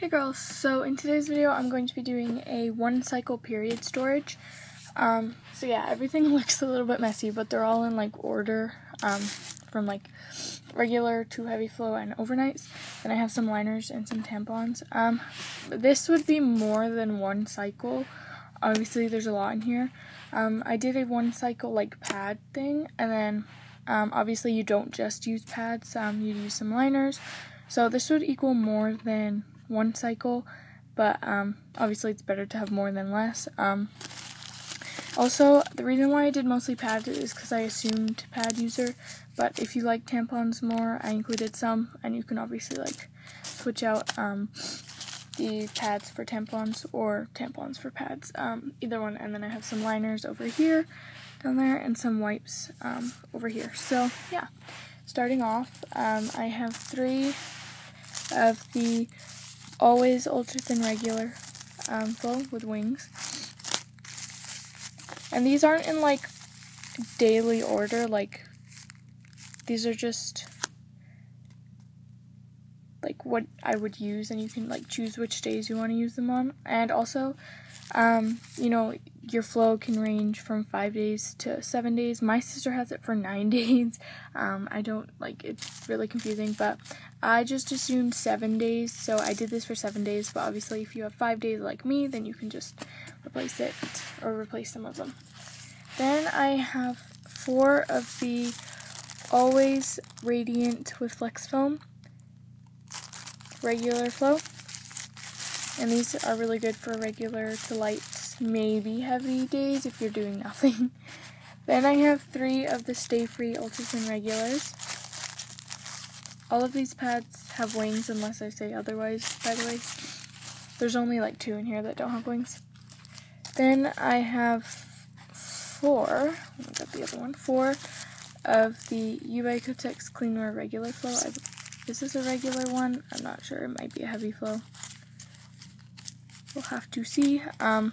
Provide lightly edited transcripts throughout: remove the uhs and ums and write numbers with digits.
Hey girls, so in today's video I'm going to be doing a 1-cycle period storage. So yeah, everything looks a little bit messy, but they're all in like order from like regular to heavy flow and overnights. Then I have some liners and some tampons. This would be more than 1 cycle. Obviously there's a lot in here. I did a 1-cycle like pad thing, and then obviously you don't just use pads, you use some liners. So this would equal more than 1 cycle, but obviously it's better to have more than less. Also, the reason why I did mostly pads is because I assumed pad user, but if you like tampons more, I included some, and you can obviously like switch out the pads for tampons or tampons for pads, either one. And then I have some liners over here, down there, and some wipes over here. So yeah, starting off, I have 3 of the Always Ultra Thin Regular flow with wings. And these aren't in like daily order, like these are just like what I would use, and you can like choose which days you want to use them on. And also, you know, your flow can range from 5 days to 7 days. My sister has it for 9 days. I don't like, it's really confusing, but I just assumed 7 days, so I did this for 7 days. But obviously if you have 5 days like me, then you can just replace it or replace some of them. Then I have 4 of the Always Radiant with Flex Foam regular flow, and these are really good for regular to light, maybe heavy days if you're doing nothing. Then I have 3 of the Stay Free Ultra Thin Regulars. All of these pads have wings unless I say otherwise, by the way. There's only like 2 in here that don't have wings. Then I have 4, let me get the other one, 4 of the Ubiquitex Cleanwear Regular Flow. This is a regular one. I'm not sure. It might be a heavy flow. We'll have to see. That's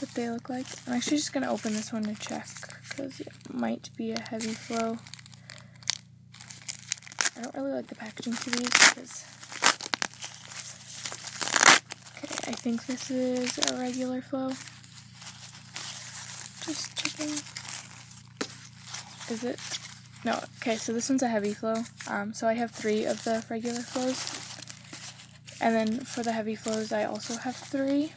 what they look like. I'm actually just going to open this one to check, because it might be a heavy flow. I don't really like the packaging to these because... Okay, I think this is a regular flow. Just checking. Is it? No, okay, so this one's a heavy flow. So I have 3 of the regular flows. And then for the heavy flows, I also have 3.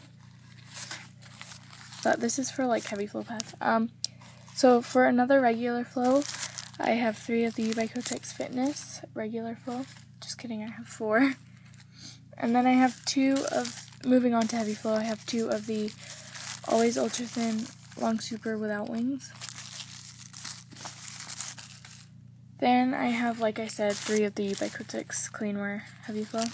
But this is for like heavy flow pads. So for another regular flow, I have 3 of the Ubiquitex Fitness regular flow. Just kidding, I have 4. And then I have 2 of, moving on to heavy flow, I have 2 of the Always Ultra Thin Long Super without wings. Then I have, like I said, 3 of the Ubiquitex Cleanwear Heavy Flow.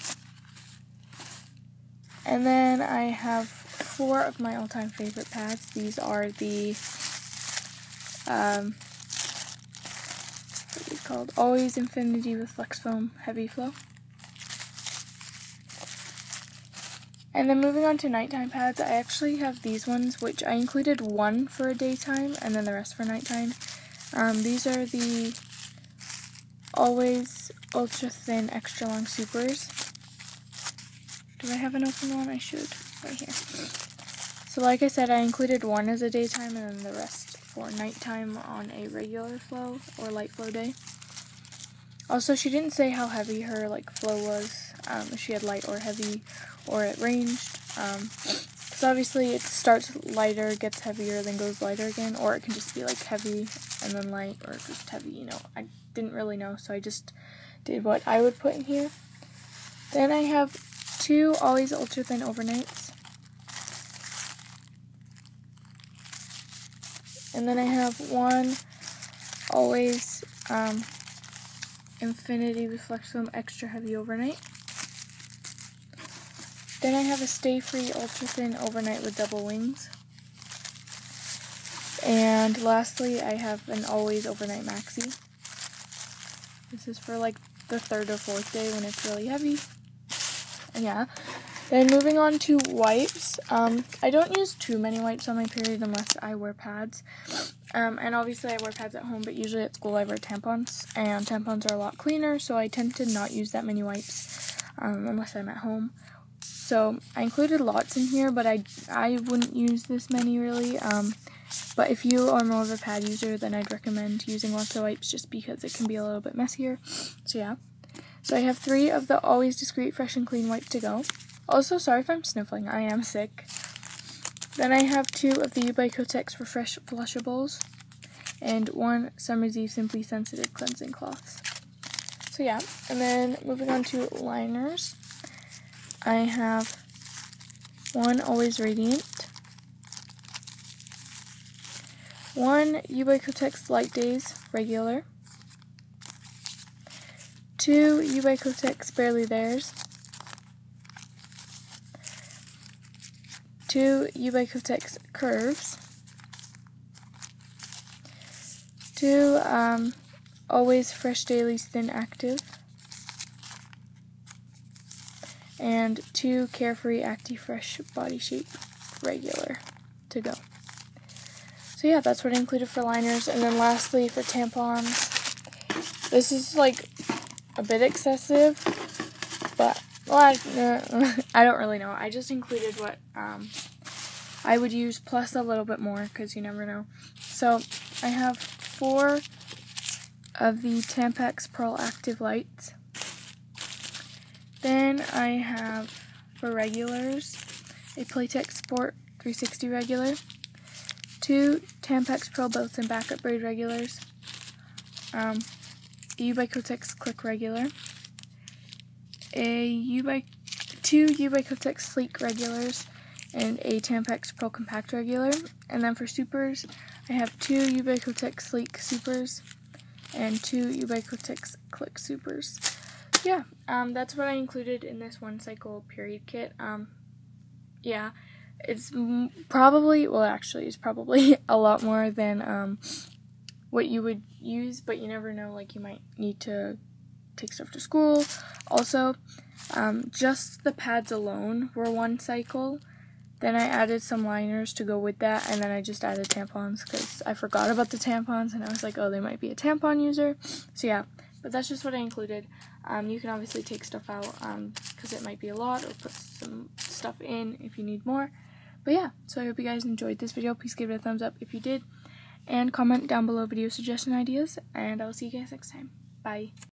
And then I have 4 of my all-time favorite pads. These are the, what are these called? Always Infinity with Flex Foam Heavy Flow. And then moving on to nighttime pads, I actually have these ones, which I included 1 for a daytime and then the rest for nighttime. These are the Always Ultra Thin Extra Long Supers. Do I have an open one? I should. Right here. So like I said, I included 1 as a daytime and then the rest for nighttime on a regular flow or light flow day. Also, she didn't say how heavy her like flow was, if she had light or heavy, or it ranged. Because obviously it starts lighter, gets heavier, then goes lighter again, or it can just be like heavy and then light, or just heavy, you know. I didn't really know, so I just did what I would put in here. Then I have 2 Always Ultra Thin Overnights. And then I have 1 Always Infinity with Flex Foam Extra Heavy Overnight. Then I have a Stay Free Ultra Thin Overnight with double wings. And lastly, I have an Always Overnight Maxi. This is for like the 3rd or 4th day when it's really heavy. And yeah. Then moving on to wipes. I don't use too many wipes on my period unless I wear pads. And obviously I wear pads at home, but usually at school I wear tampons, and tampons are a lot cleaner, so I tend to not use that many wipes unless I'm at home. So I included lots in here, but I wouldn't use this many really. But if you are more of a pad user, then I'd recommend using lots of wipes just because it can be a little bit messier. So yeah. So I have 3 of the Always Discreet Fresh and Clean wipe to go. Also, sorry if I'm sniffling, I am sick. Then I have 2 of the U by Kotex Refresh Flushables and 1 Summer's Eve Simply Sensitive Cleansing Cloths. So yeah, and then moving on to liners, I have 1 Always Radiant, 1 U by Kotex Light Days Regular, 2 U by Kotex Barely Theirs, 2 U by Kotex Curves, 2 Always Fresh Dailies Thin Active, and 2 Carefree Acti-Fresh Body Shape Regular to go. So yeah, that's what I included for liners. And then lastly, for tampons, this is like a bit excessive, but well, I don't really know. I just included what I would use plus a little bit more because you never know. So I have 4 of the Tampax Pearl Active Lights. Then I have, for regulars, a Playtex Sport 360 regular, 2 Tampax Pearl Built-in Backup Braid regulars, a U by Kotex Click regular, 2 U by Kotex Sleek regulars, and a Tampax Pearl Compact regular. And then for supers, I have 2 U by Kotex Sleek supers and 2 U by Kotex Click supers. Yeah, that's what I included in this 1 cycle period kit. Yeah, it's probably, well actually it's probably a lot more than what you would use, but you never know, like you might need to take stuff to school. Also, just the pads alone were 1 cycle. Then I added some liners to go with that, and then I just added tampons because I forgot about the tampons, and I was like, oh, they might be a tampon user. So yeah, but that's just what I included. You can obviously take stuff out because it might be a lot, or put some stuff in if you need more. But yeah, so I hope you guys enjoyed this video. Please give it a thumbs up if you did, and comment down below video suggestion ideas, and I will see you guys next time. Bye.